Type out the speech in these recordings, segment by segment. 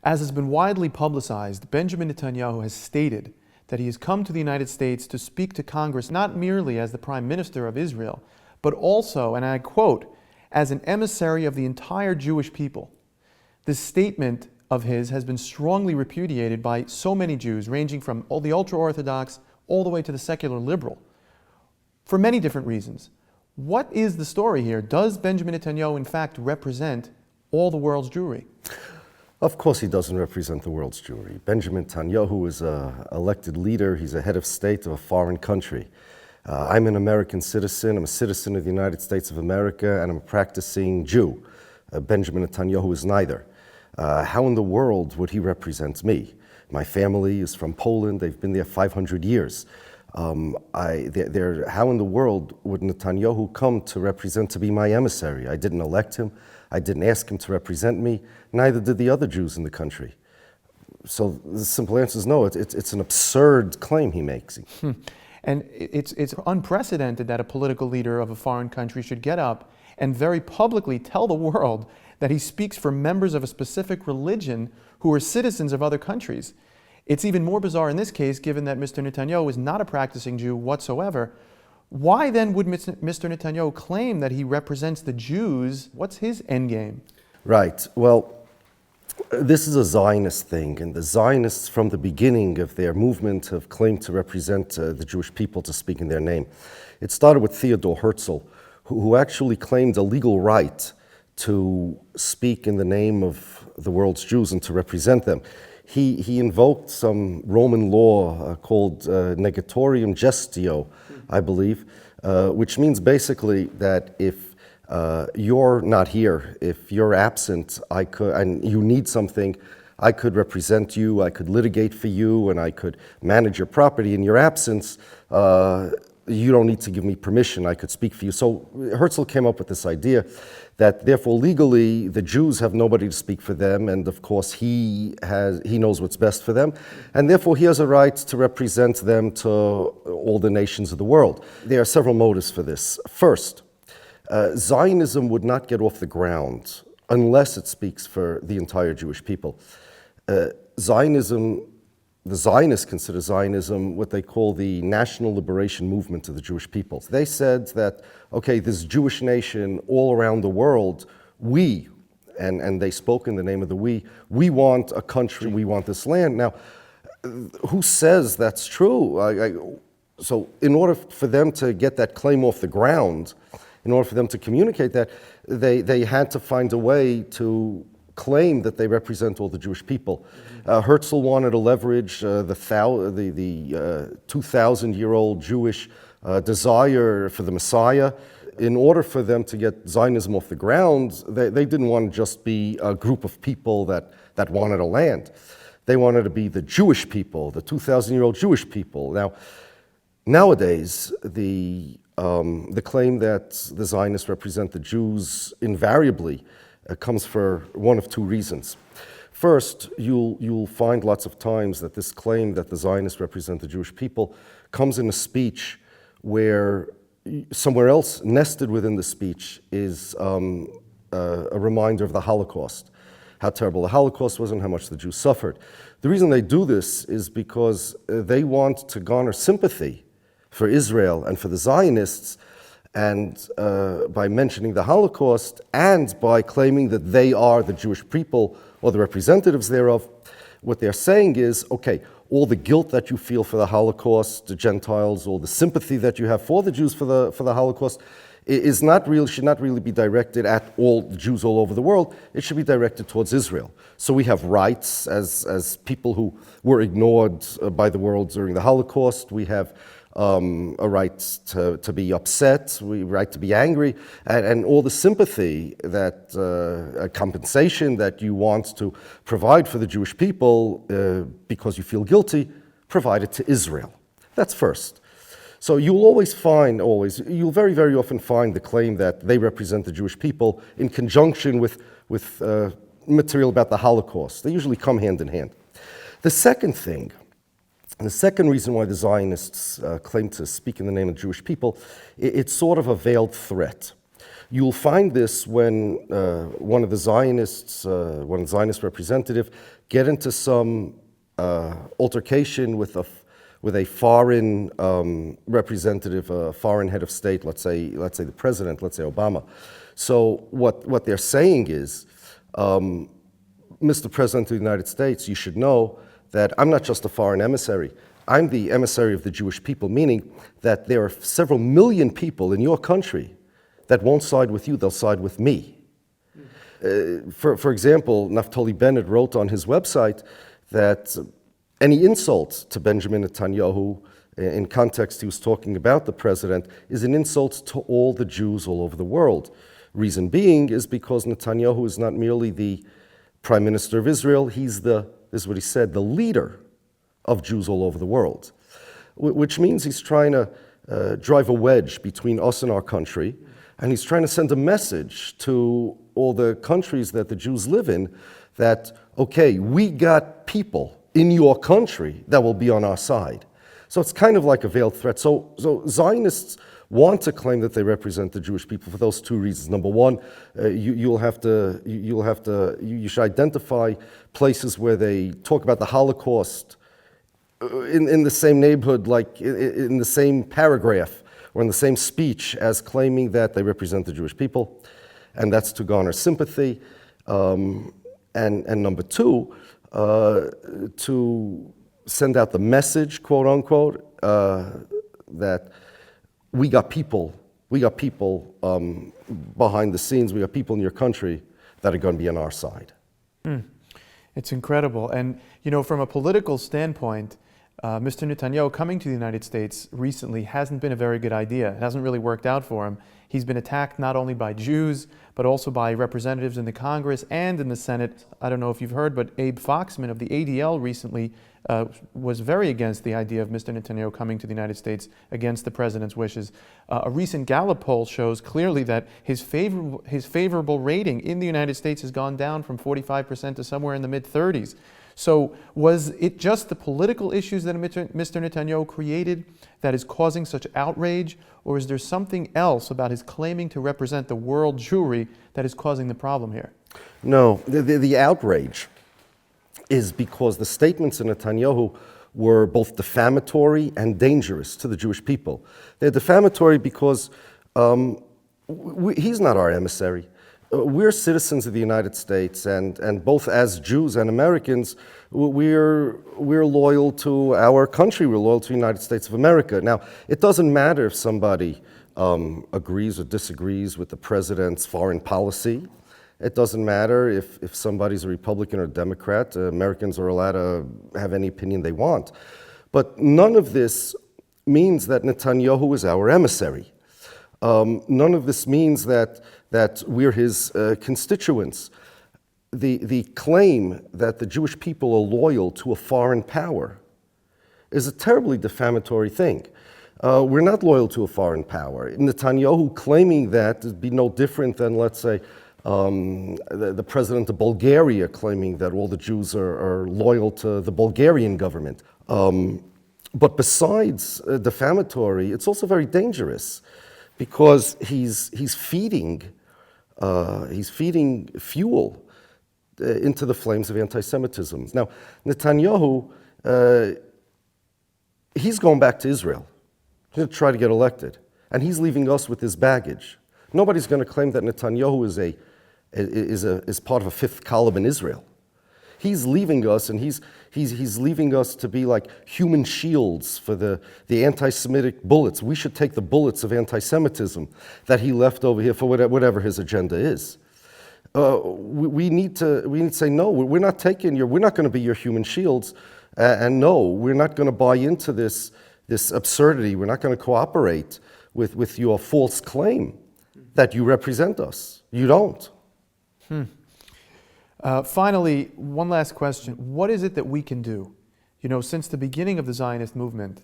As has been widely publicized, Benjamin Netanyahu has stated that he has come to the United States to speak to Congress not merely as the Prime Minister of Israel, but also, and I quote, as an emissary of the entire Jewish people. This statement of his has been strongly repudiated by so many Jews, ranging from all the ultra-Orthodox all the way to the secular liberal, for many different reasons. What is the story here? Does Benjamin Netanyahu in fact represent all the world's Jewry? Of course he doesn't represent the world's Jewry. Benjamin Netanyahu is an elected leader. He's a head of state of a foreign country. I'm an American citizen. I'm a citizen of the United States of America, and I'm a practicing Jew. Benjamin Netanyahu is neither. How in the world would he represent me? My family is from Poland. They've been there 500 years. How in the world would Netanyahu come to be my emissary? I didn't elect him. I didn't ask him to represent me. Neither did the other Jews in the country. So the simple answer is no. It's an absurd claim he makes. And it's unprecedented that a political leader of a foreign country should get up and very publicly tell the world that he speaks for members of a specific religion who are citizens of other countries. It's even more bizarre in this case, given that Mr. Netanyahu is not a practicing Jew whatsoever. Why then would Mr. Netanyahu claim that he represents the Jews? What's his endgame? Right. Well, this is a Zionist thing, and the Zionists from the beginning of their movement have claimed to represent the Jewish people, to speak in their name. It started with Theodor Herzl, who actually claimed a legal right to speak in the name of the world's Jews and to represent them. He invoked some Roman law called negatorium gestio, I believe, which means basically that if you're not here, if you're absent, and you need something, I could represent you, I could litigate for you, and I could manage your property in your absence. You don't need to give me permission, I could speak for you. So Herzl came up with this idea that therefore legally the Jews have nobody to speak for them, and of course he knows what's best for them, and therefore he has a right to represent them to all the nations of the world. There are several motives for this. First, Zionism would not get off the ground unless it speaks for the entire Jewish people. The Zionists consider Zionism what they call the national liberation movement of the Jewish people. They said that, okay, this Jewish nation all around the world, and they spoke in the name of the we want a country, we want this land. Now, who says that's true? So in order for them to get that claim off the ground, in order for them to communicate that, they had to find a way to claim that they represent all the Jewish people. Herzl wanted to leverage the 2,000-year-old Jewish desire for the Messiah. In order for them to get Zionism off the ground, they didn't want to just be a group of people that wanted a land. They wanted to be the Jewish people, the 2,000-year-old Jewish people. Now, nowadays, the claim that the Zionists represent the Jews invariably comes for one of two reasons. First, you'll find lots of times that this claim that the Zionists represent the Jewish people comes in a speech where somewhere else nested within the speech is a reminder of the Holocaust, how terrible the Holocaust was and how much the Jews suffered. The reason they do this is because they want to garner sympathy for Israel and for the Zionists, and by mentioning the Holocaust and by claiming that they are the Jewish people or the representatives thereof, what they're saying is, okay, all the guilt that you feel for the Holocaust, the Gentiles, all the sympathy that you have for the Jews for the Holocaust, should not really be directed at all the Jews all over the world. It should be directed towards Israel. So we have rights as people who were ignored by the world during the Holocaust. We have a right to be upset, a right to be angry, and all the sympathy, that compensation that you want to provide for the Jewish people because you feel guilty, provide it to Israel. That's first. So you'll very, very often find the claim that they represent the Jewish people in conjunction with material about the Holocaust. They usually come hand in hand. The second thing, and the second reason why the Zionists claim to speak in the name of Jewish people, it's sort of a veiled threat. You'll find this when one of the Zionist representative get into some altercation with a foreign representative, a foreign head of state, let's say the president, let's say Obama. So what they're saying is, Mr. President of the United States, you should know that I'm not just a foreign emissary. I'm the emissary of the Jewish people, meaning that there are several million people in your country that won't side with you, they'll side with me. For example, Naftali Bennett wrote on his website that any insult to Benjamin Netanyahu, in context he was talking about the president, is an insult to all the Jews all over the world. Reason being is because Netanyahu is not merely the prime minister of Israel, he's this is what he said, the leader of Jews all over the world, which means he's trying to drive a wedge between us and our country, and he's trying to send a message to all the countries that the Jews live in that, okay, we got people in your country that will be on our side. So it's kind of like a veiled threat. So Zionists want to claim that they represent the Jewish people for those two reasons. Number one, you should identify places where they talk about the Holocaust in the same neighborhood, like in the same paragraph or in the same speech as claiming that they represent the Jewish people, and that's to garner sympathy. And number two, to send out the message, quote unquote, that we got people behind the scenes, we got people in your country that are going to be on our side. It's incredible. And, you know, from a political standpoint, Mr. Netanyahu coming to the United States recently hasn't been a very good idea. It hasn't really worked out for him. He's been attacked not only by Jews, but also by representatives in the Congress and in the Senate. I don't know if you've heard, but Abe Foxman of the ADL recently was very against the idea of Mr. Netanyahu coming to the United States against the president's wishes. A recent Gallup poll shows clearly that his favorable rating in the United States has gone down from 45% to somewhere in the mid-30s. So was it just the political issues that Mr. Netanyahu created that is causing such outrage, or is there something else about his claiming to represent the world Jewry that is causing the problem here? No, the outrage is because the statements of Netanyahu were both defamatory and dangerous to the Jewish people. They're defamatory because he's not our emissary. We're citizens of the United States, and both as Jews and Americans, we're loyal to our country. We're loyal to the United States of America. Now, it doesn't matter if somebody agrees or disagrees with the president's foreign policy. It doesn't matter if somebody's a Republican or a Democrat. Americans are allowed to have any opinion they want. But none of this means that Netanyahu is our emissary. None of this means that we're his constituents. The claim that the Jewish people are loyal to a foreign power is a terribly defamatory thing. We're not loyal to a foreign power. Netanyahu claiming that would be no different than, let's say, the president of Bulgaria claiming that all the Jews are loyal to the Bulgarian government. But besides defamatory, it's also very dangerous because he's feeding fuel into the flames of anti-Semitism. Now, Netanyahu, he's going back to Israel. He's going to try to get elected, and he's leaving us with his baggage. Nobody's going to claim that Netanyahu is part of a fifth column in Israel. He's leaving us, and he's leaving us to be like human shields for the anti-Semitic bullets. We should take the bullets of anti-Semitism that he left over here for whatever his agenda is. We need to say, no, we're not going to be your human shields, and no, we're not going to buy into this absurdity. We're not going to cooperate with your false claim that you represent us. You don't. Finally, one last question. What is it that we can do? You know, since the beginning of the Zionist movement,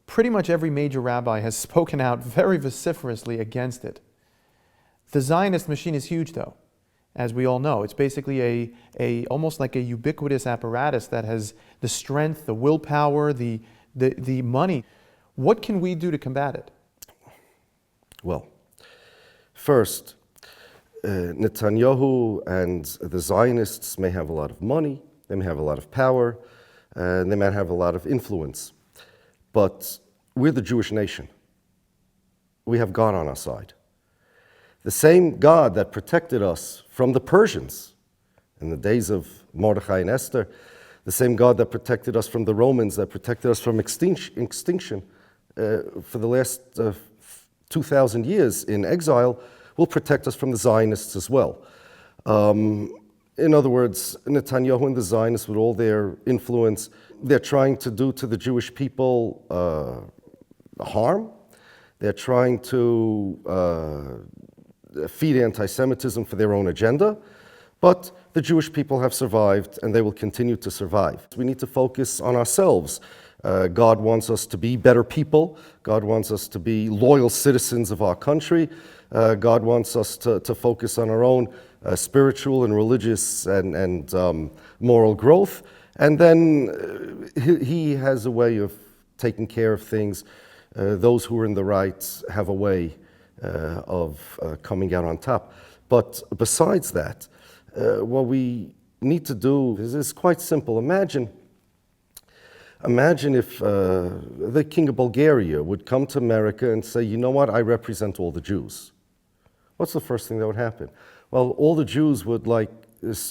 pretty much every major rabbi has spoken out very vociferously against it. The Zionist machine is huge, though, as we all know. It's basically almost like a ubiquitous apparatus that has the strength, the willpower, the money. What can we do to combat it? Well, First, Netanyahu and the Zionists may have a lot of money, they may have a lot of power, and they might have a lot of influence. But we're the Jewish nation. We have God on our side. The same God that protected us from the Persians in the days of Mordechai and Esther, the same God that protected us from the Romans, that protected us from extinction for the last 2,000 years in exile, will protect us from the Zionists as well. In other words, Netanyahu and the Zionists, with all their influence, they're trying to do to the Jewish people harm. They're trying to feed anti-Semitism for their own agenda. But the Jewish people have survived, and they will continue to survive. We need to focus on ourselves. God wants us to be better people. God wants us to be loyal citizens of our country. God wants us to focus on our own spiritual and religious and moral growth. And then he has a way of taking care of things. Those who are in the right have a way of coming out on top. But besides that, what we need to do is quite simple. Imagine if the king of Bulgaria would come to America and say, you know what, I represent all the Jews. What's the first thing that would happen? Well, all the Jews would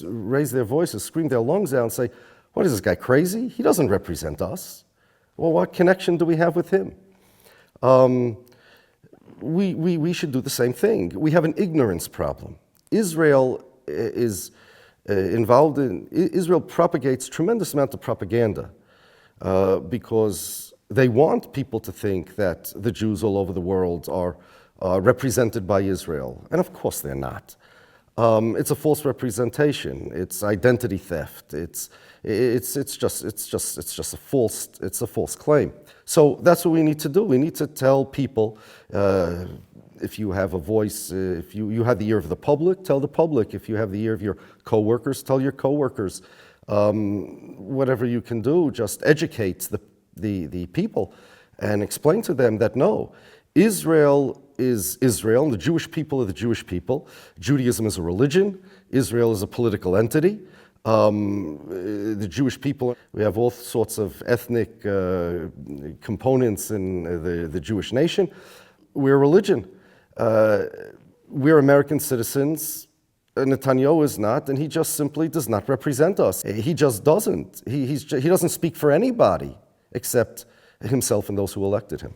raise their voices, scream their lungs out and say, what is this guy, crazy? He doesn't represent us. Well, what connection do we have with him? We should do the same thing. We have an ignorance problem. Israel is involved in, Israel propagates tremendous amount of propaganda because they want people to think that the Jews all over the world are represented by Israel. And of course they're not. It's a false representation. It's identity theft. It's just a false claim. So that's what we need to do. We need to tell people, if you have a voice, if you have the ear of the public, tell the public. If you have the ear of your coworkers, tell your coworkers. Whatever you can do, just educate the people and explain to them that no, Israel is Israel, and the Jewish people are the Jewish people. Judaism is a religion. Israel is a political entity. The Jewish people, we have all sorts of ethnic components in the Jewish nation. We're a religion. We're American citizens. Netanyahu is not, and he just simply does not represent us. He just doesn't. He doesn't speak for anybody except himself and those who elected him.